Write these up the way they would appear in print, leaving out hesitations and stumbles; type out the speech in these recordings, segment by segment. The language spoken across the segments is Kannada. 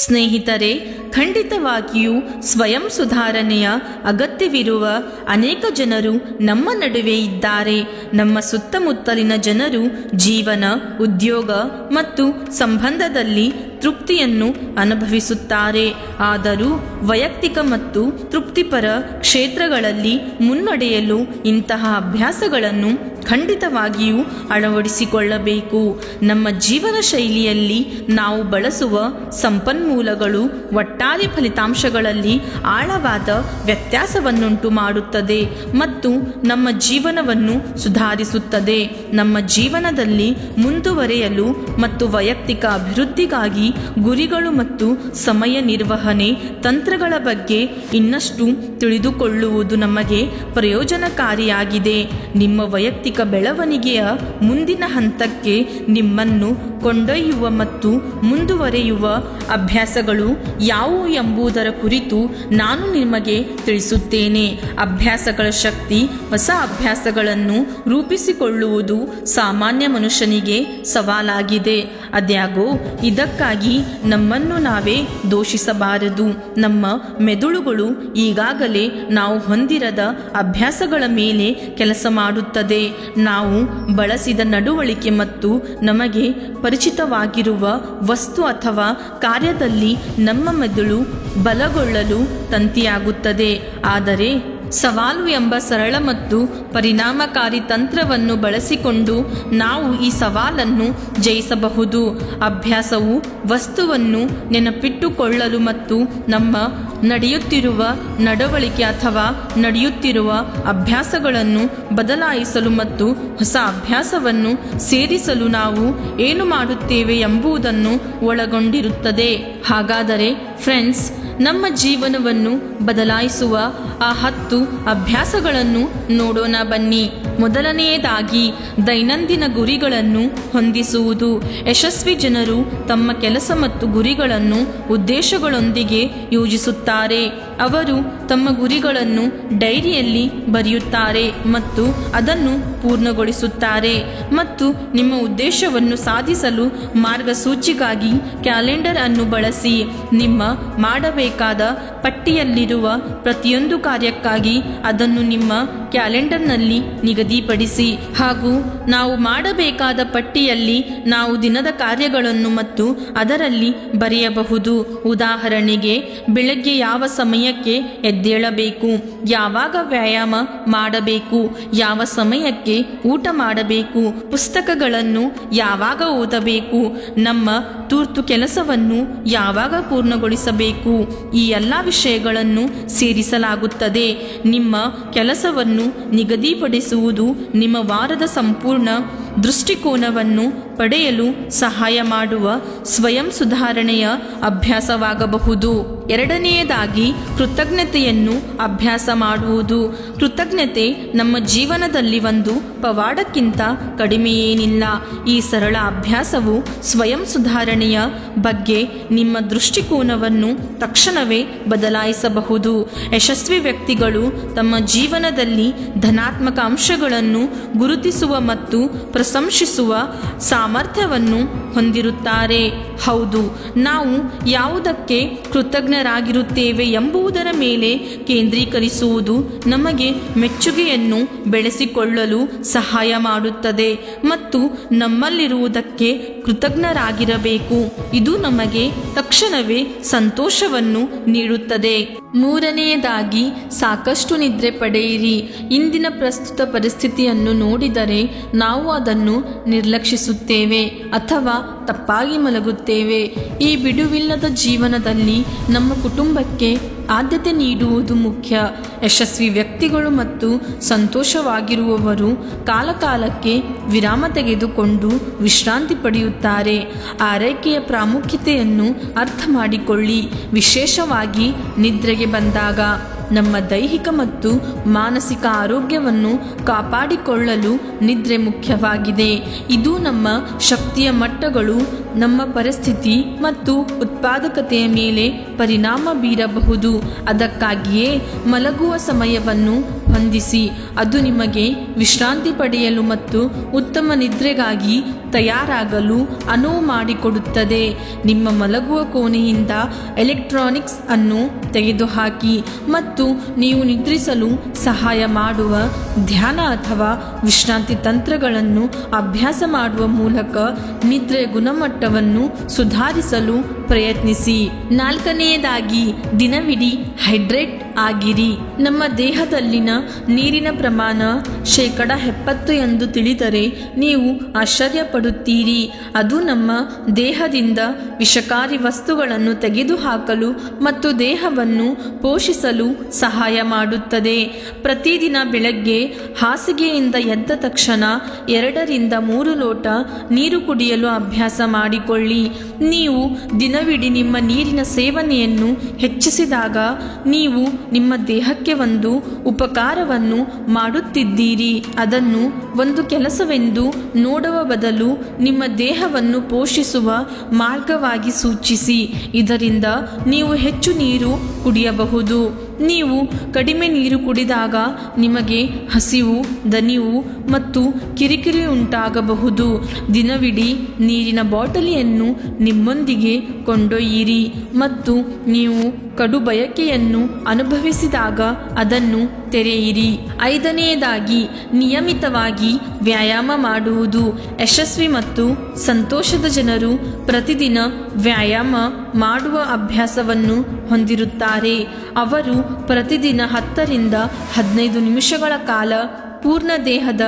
ಸ್ನೇಹಿತರೆ, ಖಂಡಿತವಾಗಿಯೂ ಸ್ವಯಂ ಸುಧಾರಣೆಯ ಅಗತ್ಯವಿರುವ ಅನೇಕ ಜನರು ನಮ್ಮ ನಡುವೆ ಇದ್ದಾರೆ. ನಮ್ಮ ಸುತ್ತಮುತ್ತಲಿನ ಜನರು ಜೀವನ, ಉದ್ಯೋಗ ಮತ್ತು ಸಂಬಂಧದಲ್ಲಿ ತೃಪ್ತಿಯನ್ನು ಅನುಭವಿಸುತ್ತಾರೆ. ಆದರೂ ವೈಯಕ್ತಿಕ ಮತ್ತು ತೃಪ್ತಿಪರ ಕ್ಷೇತ್ರಗಳಲ್ಲಿ ಮುನ್ನಡೆಯಲು ಇಂತಹ ಅಭ್ಯಾಸಗಳನ್ನು ಖಂಡಿತವಾಗಿಯೂ ಅಳವಡಿಸಿಕೊಳ್ಳಬೇಕು. ನಮ್ಮ ಜೀವನ ಶೈಲಿಯಲ್ಲಿ ನಾವು ಬಳಸುವ ಸಂಪನ್ಮೂಲಗಳು ಒಟ್ಟಾರೆ ಫಲಿತಾಂಶಗಳಲ್ಲಿ ಆಳವಾದ ವ್ಯತ್ಯಾಸವನ್ನುಂಟು ಮಾಡುತ್ತದೆ ಮತ್ತು ನಮ್ಮ ಜೀವನವನ್ನು ಸುಧಾರಿಸುತ್ತದೆ. ನಮ್ಮ ಜೀವನದಲ್ಲಿ ಮುಂದುವರಿಯಲು ಮತ್ತು ವೈಯಕ್ತಿಕ ಅಭಿವೃದ್ಧಿಗಾಗಿ ಗುರಿಗಳು ಮತ್ತು ಸಮಯ ನಿರ್ವಹಣೆ ತಂತ್ರಗಳ ಬಗ್ಗೆ ಇನ್ನಷ್ಟು ತಿಳಿದುಕೊಳ್ಳುವುದು ನಮಗೆ ಪ್ರಯೋಜನಕಾರಿಯಾಗಿದೆ. ನಿಮ್ಮ ವೈಯಕ್ತಿಕ ಬೆಳವಣಿಗೆಯ ಮುಂದಿನ ಹಂತಕ್ಕೆ ನಿಮ್ಮನ್ನು ಕೊಂಡೊಯ್ಯುವ ಮತ್ತು ಮುಂದುವರೆಯುವ ಅಭ್ಯಾಸಗಳು ಯಾವುವು ಎಂಬುದರ ಕುರಿತು ನಾನು ನಿಮಗೆ ತಿಳಿಸುತ್ತೇನೆ. ಅಭ್ಯಾಸಗಳ ಶಕ್ತಿ. ಹೊಸ ಅಭ್ಯಾಸಗಳನ್ನು ರೂಪಿಸಿಕೊಳ್ಳುವುದು ಸಾಮಾನ್ಯ ಮನುಷ್ಯನಿಗೆ ಸವಾಲಾಗಿದೆ. ಆದಾಗ್ಯೂ ಇದಕ್ಕಾಗಿ ನಮ್ಮನ್ನು ನಾವೇ ದೂಷಿಸಬಾರದು. ನಮ್ಮ ಮೆದುಳುಗಳು ಈಗಾಗಲೇ ನಾವು ಹೊಂದಿರದ ಅಭ್ಯಾಸಗಳ ಮೇಲೆ ಕೆಲಸ ಮಾಡುತ್ತದೆ. ನಾವು ಬಳಸಿದ ನಡವಳಿಕೆ ಮತ್ತು ನಮಗೆ ಪರಿಚಿತವಾಗಿರುವ ವಸ್ತು ಅಥವಾ ಕಾರ್ಯದಲ್ಲಿ ನಮ್ಮ ಮೆದುಳು ಬಲಗೊಳ್ಳಲು ತಂತಿಯಾಗುತ್ತದೆ. ಆದರೆ ಸವಾಲು ಎಂಬ ಸರಳ ಮತ್ತು ಪರಿಣಾಮಕಾರಿ ತಂತ್ರವನ್ನು ಬಳಸಿಕೊಂಡು ನಾವು ಈ ಸವಾಲನ್ನು ಜಯಿಸಬಹುದು. ಅಭ್ಯಾಸವು ವಸ್ತುವನ್ನು ನೆನಪಿಟ್ಟುಕೊಳ್ಳಲು ಮತ್ತು ನಮ್ಮ ನಡೆಯುತ್ತಿರುವ ನಡವಳಿಕೆ ಅಥವಾ ನಡೆಯುತ್ತಿರುವ ಅಭ್ಯಾಸಗಳನ್ನು ಬದಲಾಯಿಸಲು ಮತ್ತು ಹೊಸ ಅಭ್ಯಾಸವನ್ನು ಸೇರಿಸಲು ನಾವು ಏನು ಮಾಡುತ್ತೇವೆ ಎಂಬುದನ್ನು ಒಳಗೊಂಡಿರುತ್ತದೆ. ಹಾಗಾದರೆ ಫ್ರೆಂಡ್ಸ್, ನಮ್ಮ ಜೀವನವನ್ನು ಬದಲಾಯಿಸುವ ಆ 10 ಅಭ್ಯಾಸಗಳನ್ನು ನೋಡೋಣ ಬನ್ನಿ. ಮೊದಲನೆಯದಾಗಿ, ದೈನಂದಿನ ಗುರಿಗಳನ್ನು ಹೊಂದಿಸುವುದು. ಯಶಸ್ವಿ ಜನರು ತಮ್ಮ ಕೆಲಸ ಮತ್ತು ಗುರಿಗಳನ್ನು ಉದ್ದೇಶಗಳೊಂದಿಗೆ ಯೋಜಿಸುತ್ತಾರೆ. ಅವರು ತಮ್ಮ ಗುರಿಗಳನ್ನು ಡೈರಿಯಲ್ಲಿ ಬರೆಯುತ್ತಾರೆ ಮತ್ತು ಅದನ್ನು ಪೂರ್ಣಗೊಳಿಸುತ್ತಾರೆ. ಮತ್ತು ನಿಮ್ಮ ಉದ್ದೇಶವನ್ನು ಸಾಧಿಸಲು ಮಾರ್ಗಸೂಚಿಗಾಗಿ ಕ್ಯಾಲೆಂಡರ್ ಅನ್ನು ಬಳಸಿ. ನಿಮ್ಮ ಮಾಡಬೇಕಾದ ಪಟ್ಟಿಯಲ್ಲಿರುವ ಪ್ರತಿಯೊಂದು ಕಾರ್ಯಕ್ಕಾಗಿ ಅದನ್ನು ನಿಮ್ಮ ಕ್ಯಾಲೆಂಡರ್ನಲ್ಲಿ ನಿಗದಿಪಡಿಸಿ. ಹಾಗೂ ನಾವು ಮಾಡಬೇಕಾದ ಪಟ್ಟಿಯಲ್ಲಿ ನಾವು ದಿನದ ಕಾರ್ಯಗಳನ್ನು ಮತ್ತು ಅದರಲ್ಲಿ ಬರೆಯಬಹುದು. ಉದಾಹರಣೆಗೆ, ಬೆಳಗ್ಗೆ ಯಾವ ಸಮಯಕ್ಕೆ ಎದ್ದೇಳಬೇಕು, ಯಾವಾಗ ವ್ಯಾಯಾಮ ಮಾಡಬೇಕು, ಯಾವ ಸಮಯಕ್ಕೆ ಊಟ ಮಾಡಬೇಕು, ಪುಸ್ತಕಗಳನ್ನು ಯಾವಾಗ ಓದಬೇಕು, ನಮ್ಮ ತುರ್ತು ಕೆಲಸವನ್ನು ಯಾವಾಗ ಪೂರ್ಣಗೊಳಿಸಬೇಕು. ಈ ಎಲ್ಲ ವಿಷಯಗಳನ್ನು ಸೇರಿಸಲಾಗುತ್ತದೆ. ನಿಮ್ಮ ಕೆಲಸವನ್ನು ನಿಗದಿಪಡಿಸುವುದು ನಿಮ್ಮ ವಾರದ ಸಂಪೂರ್ಣ ದೃಷ್ಟಿಕೋನವನ್ನು ಪಡೆಯಲು ಸಹಾಯ ಮಾಡುವ ಸ್ವಯಂ ಸುಧಾರಣೆಯ ಅಭ್ಯಾಸವಾಗಬಹುದು. ಎರಡನೆಯದಾಗಿ, ಕೃತಜ್ಞತೆಯನ್ನು ಅಭ್ಯಾಸ ಮಾಡುವುದು. ಕೃತಜ್ಞತೆ ನಮ್ಮ ಜೀವನದಲ್ಲಿ ಒಂದು ಪವಾಡಕ್ಕಿಂತ ಕಡಿಮೆಯೇನಿಲ್ಲ. ಈ ಸರಳ ಅಭ್ಯಾಸವು ಸ್ವಯಂ ಸುಧಾರಣೆಯ ಬಗ್ಗೆ ನಿಮ್ಮ ದೃಷ್ಟಿಕೋನವನ್ನು ತಕ್ಷಣವೇ ಬದಲಾಯಿಸಬಹುದು. ಯಶಸ್ವಿ ವ್ಯಕ್ತಿಗಳು ತಮ್ಮ ಜೀವನದಲ್ಲಿ ಧನಾತ್ಮಕ ಅಂಶಗಳನ್ನು ಗುರುತಿಸುವ ಮತ್ತು ಪ್ರಶಂಸಿಸುವ ಸಾಮರ್ಥ್ಯವನ್ನು ಹೊಂದಿರುತ್ತಾರೆ. ಹೌದು, ನಾವು ಯಾವುದಕ್ಕೆ ಕೃತಜ್ಞರಾಗಿರುತ್ತೇವೆ ಎಂಬುದರ ಮೇಲೆ ಕೇಂದ್ರೀಕರಿಸುವುದು ನಮಗೆ ಮೆಚ್ಚುಗೆಯನ್ನು ಬೆಳೆಸಿಕೊಳ್ಳಲು ಸಹಾಯ ಮಾಡುತ್ತದೆ ಮತ್ತು ನಮ್ಮಲ್ಲಿರುವುದಕ್ಕೆ ಕೃತಜ್ಞರಾಗಿರಬೇಕು. ಇದು ನಮಗೆ ತಕ್ಷಣವೇ ಸಂತೋಷವನ್ನು ನೀಡುತ್ತದೆ. ಮೂರನೆಯದಾಗಿ, ಸಾಕಷ್ಟು ನಿದ್ರೆ ಪಡೆಯಿರಿ. ಇಂದಿನ ಪ್ರಸ್ತುತ ಪರಿಸ್ಥಿತಿಯನ್ನು ನೋಡಿದರೆ ನಾವು ಅದನ್ನು ನಿರ್ಲಕ್ಷಿಸುತ್ತೇವೆ ಅಥವಾ ತಪ್ಪಾಗಿ ಮಲಗುತ್ತೇವೆ. ಈ ಬಿಡುವಿಲ್ಲದ ಜೀವನದಲ್ಲಿ ನಮ್ಮ ಕುಟುಂಬಕ್ಕೆ ಆದ್ಯತೆ ನೀಡುವುದು ಮುಖ್ಯ. ಯಶಸ್ವಿ ವ್ಯಕ್ತಿಗಳು ಮತ್ತು ಸಂತೋಷವಾಗಿರುವವರು ಕಾಲಕಾಲಕ್ಕೆ ವಿರಾಮ ತೆಗೆದುಕೊಂಡು ವಿಶ್ರಾಂತಿ ಪಡೆಯುತ್ತಾರೆ. ಆರೈಕೆಯ ಪ್ರಾಮುಖ್ಯತೆಯನ್ನು ಅರ್ಥ ಮಾಡಿಕೊಳ್ಳಿ. ವಿಶೇಷವಾಗಿ ನಿದ್ರೆಗೆ ಬಂದಾಗ ನಮ್ಮ ದೈಹಿಕ ಮತ್ತು ಮಾನಸಿಕ ಆರೋಗ್ಯವನ್ನು ಕಾಪಾಡಿಕೊಳ್ಳಲು ನಿದ್ರೆ ಮುಖ್ಯವಾಗಿದೆ. ಇದು ನಮ್ಮ ಶಕ್ತಿಯ ಮಟ್ಟಗಳು ನಮ್ಮ ಪರಿಸ್ಥಿತಿ ಮತ್ತು ಉತ್ಪಾದಕತೆಯ ಮೇಲೆ ಪರಿಣಾಮ ಬೀರಬಹುದು. ಅದಕ್ಕಾಗಿಯೇ ಮಲಗುವ ಸಮಯವನ್ನು ಹೊಂದಿಸಿ. ಅದು ನಿಮಗೆ ವಿಶ್ರಾಂತಿ ಪಡೆಯಲು ಮತ್ತು ಉತ್ತಮ ನಿದ್ರೆಗಾಗಿ ತಯಾರಾಗಲು ಅನುವು ಮಾಡಿಕೊಡುತ್ತದೆ. ನಿಮ್ಮ ಮಲಗುವ ಕೋಣೆಯಿಂದ ಎಲೆಕ್ಟ್ರಾನಿಕ್ಸ್ ಅನ್ನು ತೆಗೆದುಹಾಕಿ ಮತ್ತು ನೀವು ನಿದ್ರಿಸಲು ಸಹಾಯ ಮಾಡುವ ಧ್ಯಾನ ಅಥವಾ ವಿಶ್ರಾಂತಿ ತಂತ್ರಗಳನ್ನು ಅಭ್ಯಾಸ ಮಾಡುವ ಮೂಲಕ ನಿದ್ರೆಯ ಗುಣಮಟ್ಟವನ್ನು ಸುಧಾರಿಸಲು ಪ್ರಯತ್ನಿಸಿ. 4ನೇದಾಗಿ, ದಿನವಿಡೀ ಹೈಡ್ರೇಟ್ ಆಗಿರಿ. ನಮ್ಮ ದೇಹದಲ್ಲಿನ ನೀರಿನ ಪ್ರಮಾಣ 70% ಎಂದು ತಿಳಿದರೆ ನೀವು ಆಶ್ಚರ್ಯಪಡುತ್ತೀರಿ. ಅದು ನಮ್ಮ ದೇಹದಿಂದ ವಿಷಕಾರಿ ವಸ್ತುಗಳನ್ನು ತೆಗೆದುಹಾಕಲು ಮತ್ತು ದೇಹವನ್ನು ಪೋಷಿಸಲು ಸಹಾಯ ಮಾಡುತ್ತದೆ. ಪ್ರತಿದಿನ ಬೆಳಗ್ಗೆ ಹಾಸಿಗೆಯಿಂದ ಎದ್ದ ತಕ್ಷಣ 2 ರಿಂದ 3 ಲೋಟ ನೀರು ಕುಡಿಯಲು ಅಭ್ಯಾಸ ಮಾಡಿಕೊಳ್ಳಿ. ನೀವು ದಿನವಿಡೀ ನಿಮ್ಮ ನೀರಿನ ಸೇವನೆಯನ್ನು ಹೆಚ್ಚಿಸಿದಾಗ ನೀವು ನಿಮ್ಮ ದೇಹಕ್ಕೆ ಒಂದು ಉಪಕಾರವನ್ನು ಮಾಡುತ್ತಿದ್ದೀರಿ. ಅದನ್ನು ಒಂದು ಕೆಲಸವೆಂದು ನೋಡುವ ಬದಲು ನಿಮ್ಮ ದೇಹವನ್ನು ಪೋಷಿಸುವ ಮಾರ್ಗವಾಗಿ ಸೂಚಿಸಿ. ಇದರಿಂದ ನೀವು ಹೆಚ್ಚು ನೀರು ಕುಡಿಯಬಹುದು. ನೀವು ಕಡಿಮೆ ನೀರು ಕುಡಿದಾಗ ನಿಮಗೆ ಹಸಿವು, ದಣಿವು ಮತ್ತು ಕಿರಿಕಿರಿ ಉಂಟಾಗಬಹುದು. ದಿನವಿಡೀ ನೀರಿನ ಬಾಟಲಿಯನ್ನು ನಿಮ್ಮೊಂದಿಗೆ ಕೊಂಡೊಯ್ಯಿರಿ ಮತ್ತು ನೀವು ಕಡು ಬಯಕೆಯನ್ನು ಅನುಭವಿಸಿದಾಗ ಅದನ್ನು ತೆರೆಯಿರಿ. 5ನೇದಾಗಿ, ನಿಯಮಿತವಾಗಿ ವ್ಯಾಯಾಮ ಮಾಡುವುದು. ಯಶಸ್ವಿ ಮತ್ತು ಸಂತೋಷದ ಜನರು ಪ್ರತಿದಿನ ವ್ಯಾಯಾಮ ಮಾಡುವ ಅಭ್ಯಾಸವನ್ನು ಹೊಂದಿರುತ್ತಾರೆ. ಅವರು ಪ್ರತಿದಿನ 10 ರಿಂದ 15 ನಿಮಿಷಗಳ ಕಾಲ ಪೂರ್ಣ ದೇಹದ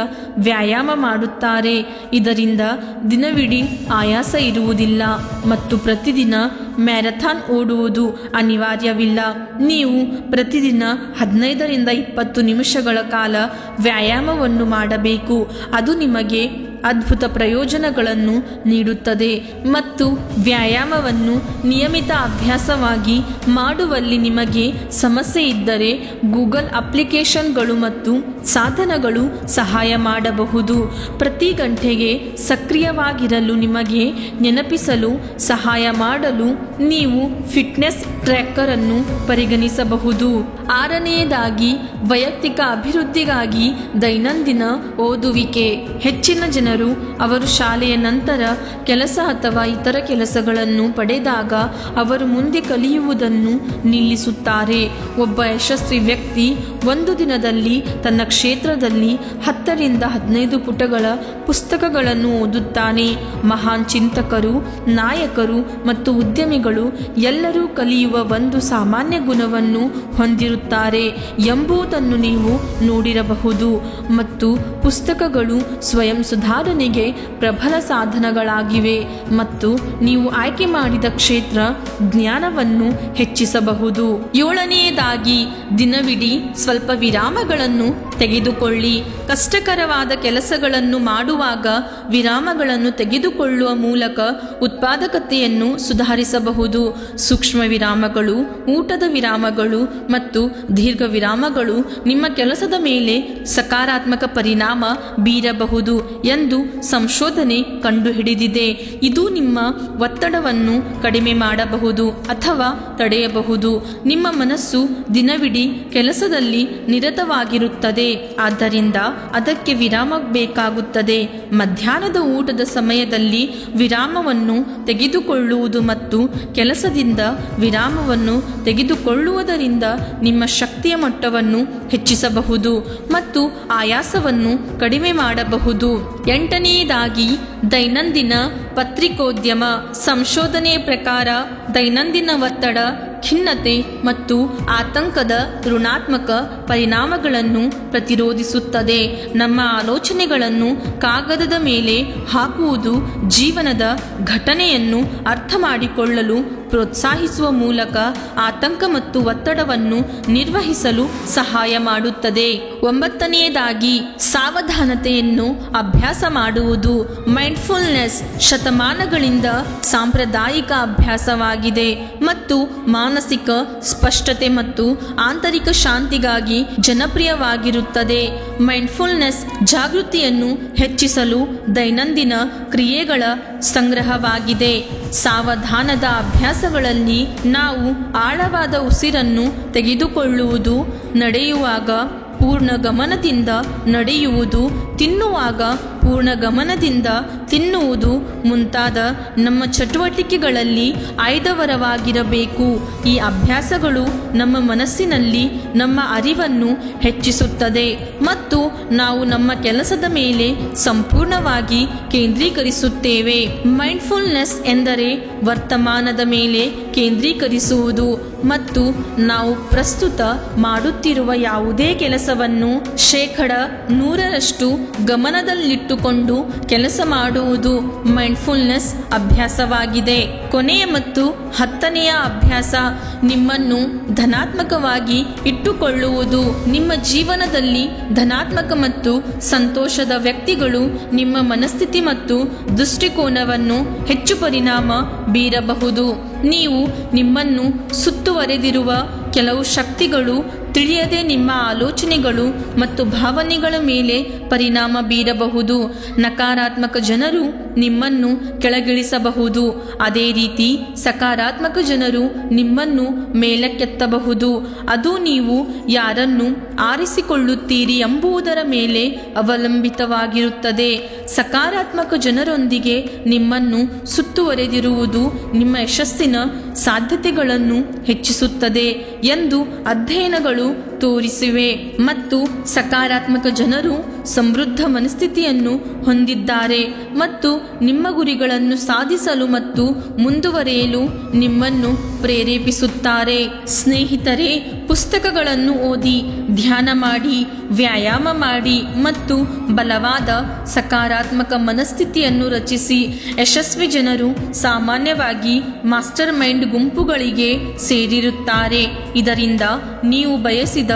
ವ್ಯಾಯಾಮ ಮಾಡುತ್ತಾರೆ. ಇದರಿಂದ ದಿನವಿಡೀ ಆಯಾಸ ಇರುವುದಿಲ್ಲ ಮತ್ತು ಪ್ರತಿದಿನ ಮ್ಯಾರಥಾನ್ ಓಡುವುದು ಅನಿವಾರ್ಯವಿಲ್ಲ. ನೀವು ಪ್ರತಿದಿನ 15 ರಿಂದ 20 ನಿಮಿಷಗಳ ಕಾಲ ವ್ಯಾಯಾಮವನ್ನು ಮಾಡಬೇಕು. ಅದು ನಿಮಗೆ ಅದ್ಭುತ ಪ್ರಯೋಜನಗಳನ್ನು ನೀಡುತ್ತದೆ ಮತ್ತು ವ್ಯಾಯಾಮವನ್ನು ನಿಯಮಿತ ಅಭ್ಯಾಸವಾಗಿ ಮಾಡುವಲ್ಲಿ ನಿಮಗೆ ಸಮಸ್ಯೆ ಇದ್ದರೆ ಗೂಗಲ್ ಅಪ್ಲಿಕೇಶನ್ಗಳು ಮತ್ತು ಸಾಧನಗಳು ಸಹಾಯ ಮಾಡಬಹುದು. ಪ್ರತಿ ಗಂಟೆಗೆ ಸಕ್ರಿಯವಾಗಿರಲು ನಿಮಗೆ ನೆನಪಿಸಲು ಸಹಾಯ ಮಾಡಲು ನೀವು ಫಿಟ್ನೆಸ್ ಟ್ರ್ಯಾಕರ್ ಅನ್ನು ಪರಿಗಣಿಸಬಹುದು. 6ನೇದಾಗಿ, ವೈಯಕ್ತಿಕ ಅಭಿವೃದ್ಧಿಗಾಗಿ ದೈನಂದಿನ ಓದುವಿಕೆ. ಹೆಚ್ಚಿನ ಜನರು ಅವರು ಶಾಲೆಯ ನಂತರ ಕೆಲಸ ಅಥವಾ ಇತರ ಕೆಲಸಗಳನ್ನು ಪಡೆದಾಗ ಅವರು ಮುಂದೆ ಕಲಿಯುವುದನ್ನು ನಿಲ್ಲಿಸುತ್ತಾರೆ. ಒಬ್ಬ ಯಶಸ್ವಿ ವ್ಯಕ್ತಿ ಒಂದು ದಿನದಲ್ಲಿ ತನ್ನ ಕ್ಷೇತ್ರದಲ್ಲಿ 10 ರಿಂದ 15 ಪುಟಗಳ ಪುಸ್ತಕಗಳನ್ನು ಓದುತ್ತಾನೆ. ಮಹಾನ್ ಚಿಂತಕರು, ನಾಯಕರು ಮತ್ತು ಉದ್ಯಮಿಗಳು ಎಲ್ಲರೂ ಕಲಿಯುವ ಒಂದು ಸಾಮಾನ್ಯ ಗುಣವನ್ನು ಹೊಂದಿರುತ್ತಾರೆ ಎಂಬುದನ್ನು ನೀವು ನೋಡಿರಬಹುದು. ಮತ್ತು ಪುಸ್ತಕಗಳು ಸ್ವಯಂ ಸುಧಾರಣೆಗೆ ಪ್ರಬಲ ಸಾಧನಗಳಾಗಿವೆ ಮತ್ತು ನೀವು ಆಯ್ಕೆ ಮಾಡಿದ ಕ್ಷೇತ್ರ ಜ್ಞಾನವನ್ನು ಹೆಚ್ಚಿಸಬಹುದು. 7ನೇದಾಗಿ, ದಿನವಿಡೀ ಸ್ವಲ್ಪ ವಿರಾಮಗಳನ್ನು ತೆಗೆದುಕೊಳ್ಳಿ. ಕಷ್ಟಕರವಾದ ಕೆಲಸಗಳನ್ನು ಮಾಡುವಾಗ ವಿರಾಮಗಳನ್ನು ತೆಗೆದುಕೊಳ್ಳುವ ಮೂಲಕ ಉತ್ಪಾದಕತೆಯನ್ನು ಸುಧಾರಿಸಬಹುದು. ಸೂಕ್ಷ್ಮ ವಿರಾಮಗಳು, ಊಟದ ವಿರಾಮಗಳು ಮತ್ತು ದೀರ್ಘ ವಿರಾಮಗಳು ನಿಮ್ಮ ಕೆಲಸದ ಮೇಲೆ ಸಕಾರಾತ್ಮಕ ಪರಿಣಾಮ ಬೀರಬಹುದು ಎಂದು ಸಂಶೋಧನೆ ಕಂಡುಹಿಡಿದಿದೆ. ಇದು ನಿಮ್ಮ ಒತ್ತಡವನ್ನು ಕಡಿಮೆ ಮಾಡಬಹುದು ಅಥವಾ ತಡೆಯಬಹುದು. ನಿಮ್ಮ ಮನಸ್ಸು ದಿನವಿಡೀ ಕೆಲಸದಲ್ಲಿ ನಿರತವಾಗಿರುತ್ತದೆ, ಆದ್ದರಿಂದ ಅದಕ್ಕೆ ವಿರಾಮ ಬೇಕಾಗುತ್ತದೆ. ಮಧ್ಯಾಹ್ನದ ಊಟದ ಸಮಯದಲ್ಲಿ ವಿರಾಮವನ್ನು ತೆಗೆದುಕೊಳ್ಳುವುದು ಮತ್ತು ಕೆಲಸದಿಂದ ವಿರಾಮವನ್ನು ತೆಗೆದುಕೊಳ್ಳುವುದರಿಂದ ನಿಮ್ಮ ಶಕ್ತಿಯ ಮಟ್ಟವನ್ನು ಹೆಚ್ಚಿಸಬಹುದು ಮತ್ತು ಆಯಾಸವನ್ನು ಕಡಿಮೆ ಮಾಡಬಹುದು. 8ನೇದಾಗಿ, ದೈನಂದಿನ ಪತ್ರಿಕೋದ್ಯಮ. ಸಂಶೋಧನೆಯ ಪ್ರಕಾರ ದೈನಂದಿನ ಒತ್ತಡ, ಖಿನ್ನತೆ ಮತ್ತು ಆತಂಕದ ಋಣಾತ್ಮಕ ಪರಿಣಾಮಗಳನ್ನು ಪ್ರತಿರೋಧಿಸುತ್ತದೆ. ನಮ್ಮ ಆಲೋಚನೆಗಳನ್ನು ಕಾಗದದ ಮೇಲೆ ಹಾಕುವುದು ಜೀವನದ ಘಟನೆಯನ್ನು ಅರ್ಥ ಮಾಡಿಕೊಳ್ಳಲು ಪ್ರೋತ್ಸಾಹಿಸುವ ಮೂಲಕ ಆತಂಕ ಮತ್ತು ಒತ್ತಡವನ್ನು ನಿರ್ವಹಿಸಲು ಸಹಾಯ ಮಾಡುತ್ತದೆ. 9ನೇದಾಗಿ ಸಾವಧಾನತೆಯನ್ನು ಅಭ್ಯಾಸ ಮಾಡುವುದು. ಮೈಂಡ್ಫುಲ್ನೆಸ್ ಶತಮಾನಗಳಿಂದ ಸಾಂಪ್ರದಾಯಿಕ ಅಭ್ಯಾಸವಾಗಿದೆ ಮತ್ತು ಮಾನಸಿಕ ಸ್ಪಷ್ಟತೆ ಮತ್ತು ಆಂತರಿಕ ಶಾಂತಿಗಾಗಿ ಜನಪ್ರಿಯವಾಗಿರುತ್ತದೆ. ಮೈಂಡ್ಫುಲ್ನೆಸ್ ಜಾಗೃತಿಯನ್ನು ಹೆಚ್ಚಿಸಲು ದೈನಂದಿನ ಕ್ರಿಯೆಗಳ ಸಂಗ್ರಹವಾಗಿದೆ. ಸಾವಧಾನದ ಅಭ್ಯಾಸಗಳಲ್ಲಿ ನಾವು ಆಳವಾದ ಉಸಿರನ್ನು ತೆಗೆದುಕೊಳ್ಳುವುದು, ನಡೆಯುವಾಗ ಪೂರ್ಣ ಗಮನದಿಂದ ನಡೆಯುವುದು, ತಿನ್ನುವಾಗ ಪೂರ್ಣ ಗಮನದಿಂದ ತಿನ್ನುವುದು ಮುಂತಾದ ನಮ್ಮ ಚಟುವಟಿಕೆಗಳಲ್ಲಿ ಆಯ್ದವರವಾಗಿರಬೇಕು. ಈ ಅಭ್ಯಾಸಗಳು ನಮ್ಮ ಮನಸ್ಸಿನಲ್ಲಿ ನಮ್ಮ ಅರಿವನ್ನು ಹೆಚ್ಚಿಸುತ್ತದೆ ಮತ್ತು ನಾವು ನಮ್ಮ ಕೆಲಸದ ಮೇಲೆ ಸಂಪೂರ್ಣವಾಗಿ ಕೇಂದ್ರೀಕರಿಸುತ್ತೇವೆ. ಮೈಂಡ್ಫುಲ್ನೆಸ್ ಎಂದರೆ ವರ್ತಮಾನದ ಮೇಲೆ ಕೇಂದ್ರೀಕರಿಸುವುದು ಮತ್ತು ನಾವು ಪ್ರಸ್ತುತ ಮಾಡುತ್ತಿರುವ ಯಾವುದೇ ಕೆಲಸವನ್ನು 100% ಗಮನದಲ್ಲಿಟ್ಟುಕೊಂಡು ಕೆಲಸ ಮಾಡುವುದು ಮೈಂಡ್ಫುಲ್ನೆಸ್ ಅಭ್ಯಾಸವಾಗಿದೆ. ಕೊನೆಯ ಮತ್ತು 10ನೆಯ ಅಭ್ಯಾಸ ನಿಮ್ಮನ್ನು ಧನಾತ್ಮಕವಾಗಿ ಇಟ್ಟುಕೊಳ್ಳುವುದು. ನಿಮ್ಮ ಜೀವನದಲ್ಲಿ ಧನಾತ್ಮಕ ಮತ್ತು ಸಂತೋಷದ ವ್ಯಕ್ತಿಗಳು ನಿಮ್ಮ ಮನಸ್ಥಿತಿ ಮತ್ತು ದೃಷ್ಟಿಕೋನವನ್ನು ಹೆಚ್ಚು ಪರಿಣಾಮ ಬೀರಬಹುದು. ನೀವು ನಿಮ್ಮನ್ನು ಸುತ್ತುವರೆದಿರುವ ಕೆಲವು ಶಕ್ತಿಗಳು ತಿಳಿಯದೆ ನಿಮ್ಮ ಆಲೋಚನೆಗಳು ಮತ್ತು ಭಾವನೆಗಳ ಮೇಲೆ ಪರಿಣಾಮ ಬೀರಬಹುದು. ನಕಾರಾತ್ಮಕ ಜನರು ನಿಮ್ಮನ್ನು ಕೆಳಗಿಳಿಸಬಹುದು, ಅದೇ ರೀತಿ ಸಕಾರಾತ್ಮಕ ಜನರು ನಿಮ್ಮನ್ನು ಮೇಲಕ್ಕೆತ್ತಬಹುದು. ಅದು ನೀವು ಯಾರನ್ನು ಆರಿಸಿಕೊಳ್ಳುತ್ತೀರಿ ಎಂಬುದರ ಮೇಲೆ ಅವಲಂಬಿತವಾಗಿರುತ್ತದೆ. ಸಕಾರಾತ್ಮಕ ಜನರೊಂದಿಗೆ ನಿಮ್ಮನ್ನು ಸುತ್ತುವರೆದಿರುವುದು ನಿಮ್ಮ ಯಶಸ್ಸಿನ ಸಾಧ್ಯತೆಗಳನ್ನು ಹೆಚ್ಚಿಸುತ್ತದೆ ಎಂದು ಅಧ್ಯಯನಗಳು ತೋರಿಸಿವೆ ಮತ್ತು ಸಕಾರಾತ್ಮಕ ಜನರು ಸಮೃದ್ಧ ಮನಸ್ಥಿತಿಯನ್ನು ಹೊಂದಿದ್ದಾರೆ ಮತ್ತು ನಿಮ್ಮ ಗುರಿಗಳನ್ನು ಸಾಧಿಸಲು ಮತ್ತು ಮುಂದುವರಿಯಲು ನಿಮ್ಮನ್ನು ಪ್ರೇರೇಪಿಸುತ್ತಾರೆ. ಸ್ನೇಹಿತರೆ, ಪುಸ್ತಕಗಳನ್ನು ಓದಿ, ಧ್ಯಾನ ಮಾಡಿ, ವ್ಯಾಯಾಮ ಮಾಡಿ ಮತ್ತು ಬಲವಾದ ಸಕಾರಾತ್ಮಕ ಮನಸ್ಥಿತಿಯನ್ನು ರಚಿಸಿ. ಯಶಸ್ವಿ ಜನರು ಸಾಮಾನ್ಯವಾಗಿ ಮಾಸ್ಟರ್ ಮೈಂಡ್ ಗುಂಪುಗಳಿಗೆ ಸೇರಿರುತ್ತಾರೆ. ಇದರಿಂದ ನೀವು ಬಯಸಿದ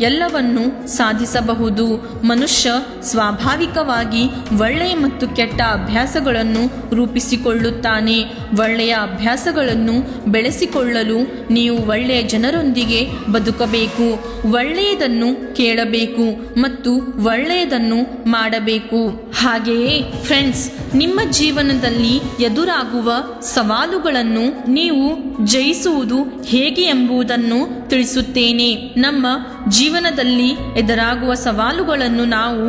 ಎಲ್ಲವನ್ನೂ ಸಾಧಿಸಬಹುದು. ಮನುಷ್ಯ ಸ್ವಾಭಾವಿಕವಾಗಿ ಒಳ್ಳೆಯ ಮತ್ತು ಕೆಟ್ಟ ಅಭ್ಯಾಸಗಳನ್ನು ರೂಪಿಸಿಕೊಳ್ಳುತ್ತಾನೆ. ಒಳ್ಳೆಯ ಅಭ್ಯಾಸಗಳನ್ನು ಬೆಳೆಸಿಕೊಳ್ಳಲು ನೀವು ಒಳ್ಳೆಯ ಜನರೊಂದಿಗೆ ಬದುಕಬೇಕು, ಒಳ್ಳೆಯದನ್ನು ಕೇಳಬೇಕು ಮತ್ತು ಒಳ್ಳೆಯದನ್ನು ಮಾಡಬೇಕು. ಹಾಗೆಯೇ ಫ್ರೆಂಡ್ಸ್, ನಿಮ್ಮ ಜೀವನದಲ್ಲಿ ಎದುರಾಗುವ ಸವಾಲುಗಳನ್ನು ನೀವು ಜಯಿಸುವುದು ಹೇಗೆ ಎಂಬುದನ್ನು ತಿಳಿಸುತ್ತೇನೆ. ನಮ್ಮ ಜೀವನದಲ್ಲಿ ಎದುರಾಗುವ ಸವಾಲುಗಳನ್ನು ನಾವು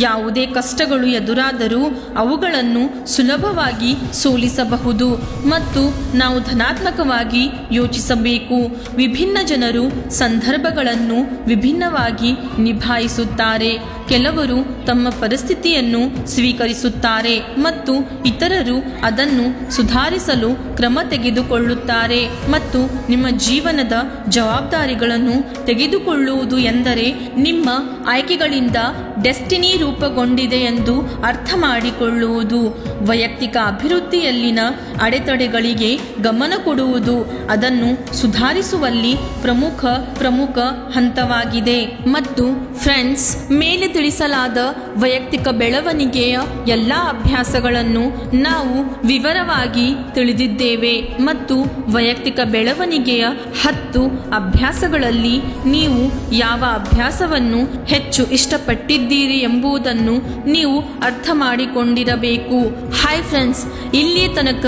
ಯಾವುದೇ ಕಷ್ಟಗಳು ಎದುರಾದರೂ ಅವುಗಳನ್ನು ಸುಲಭವಾಗಿ ಸೋಲಿಸಬಹುದು ಮತ್ತು ನಾವು ಧನಾತ್ಮಕವಾಗಿ ಯೋಚಿಸಬೇಕು. ವಿಭಿನ್ನ ಜನರು ಸಂದರ್ಭಗಳನ್ನು ವಿಭಿನ್ನವಾಗಿ ನಿಭಾಯಿಸುತ್ತಾರೆ. ಕೆಲವರು ತಮ್ಮ ಪರಿಸ್ಥಿತಿಯನ್ನು ಸ್ವೀಕರಿಸುತ್ತಾರೆ ಮತ್ತು ಇತರರು ಅದನ್ನು ಸುಧಾರಿಸಲು ಕ್ರಮ ತೆಗೆದುಕೊಳ್ಳುತ್ತಾರೆ. ಮತ್ತು ನಿಮ್ಮ ಜೀವನದ ಜವಾಬ್ದಾರಿಗಳನ್ನು ತೆಗೆದುಕೊಳ್ಳುವುದು ಎಂದರೆ ನಿಮ್ಮ ಆಯ್ಕೆಗಳಿಂದ ಡೆಸ್ಟಿನಿ ರೂಪುಗೊಂಡಿದೆ ಎಂದು ಅರ್ಥ ಮಾಡಿಕೊಳ್ಳುವುದು. ವೈಯಕ್ತಿಕ ಅಭಿವೃದ್ಧಿಯಲ್ಲಿನ ಅಡೆತಡೆಗಳಿಗೆ ಗಮನ ಕೊಡುವುದು ಅದನ್ನು ಸುಧಾರಿಸುವಲ್ಲಿ ಪ್ರಮುಖ ಹಂತವಾಗಿದೆ. ಮತ್ತು ಫ್ರೆಂಡ್ಸ್, ಮೇಲೆ ತಿಳಿಸಲಾದ ವೈಯಕ್ತಿಕ ಬೆಳವಣಿಗೆಯ ಎಲ್ಲ ಅಭ್ಯಾಸಗಳನ್ನು ನಾವು ವಿವರವಾಗಿ ತಿಳಿದಿದ್ದೇವೆ ಮತ್ತು ವೈಯಕ್ತಿಕ ಬೆಳವಣಿಗೆಯ 10 ಅಭ್ಯಾಸಗಳಲ್ಲಿ ನೀವು ಯಾವ ಅಭ್ಯಾಸವನ್ನು ಹೆಚ್ಚು ಇಷ್ಟಪಟ್ಟಿದ್ದೀರಿ ಎಂಬುದನ್ನು ನೀವು ಅರ್ಥ ಮಾಡಿಕೊಂಡಿರಬೇಕು. ಹಾಯ್ ಫ್ರೆಂಡ್ಸ್, ಇಲ್ಲಿಯ ತನಕ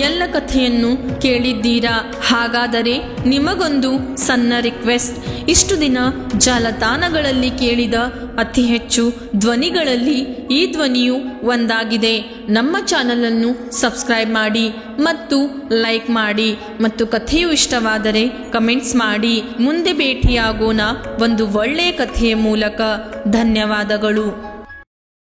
ಎಲ್ಲ ಕಥೆಯನ್ನು ಕೇಳಿದ್ದೀರಾ. ಹಾಗಾದರೆ ನಿಮಗೊಂದು ಸಣ್ಣ ರಿಕ್ವೆಸ್ಟ್. ಇಷ್ಟು ದಿನ ಜಾಲತಾಣಗಳಲ್ಲಿ ಕೇಳಿದ ಅತಿ ಹೆಚ್ಚು ಧ್ವನಿಗಳಲ್ಲಿ ಈ ಧ್ವನಿಯು ಒಂದಾಗಿದೆ. ನಮ್ಮ ಚಾನಲನ್ನು ಸಬ್ಸ್ಕ್ರೈಬ್ ಮಾಡಿ ಮತ್ತು ಲೈಕ್ ಮಾಡಿ ಮತ್ತು ಕಥೆಯು ಇಷ್ಟವಾದರೆ ಕಮೆಂಟ್ಸ್ ಮಾಡಿ. ಮುಂದೆ ಭೇಟಿಯಾಗೋಣ ಒಂದು ಒಳ್ಳೆಯ ಕಥೆಯ ಮೂಲಕ. ಧನ್ಯವಾದಗಳು.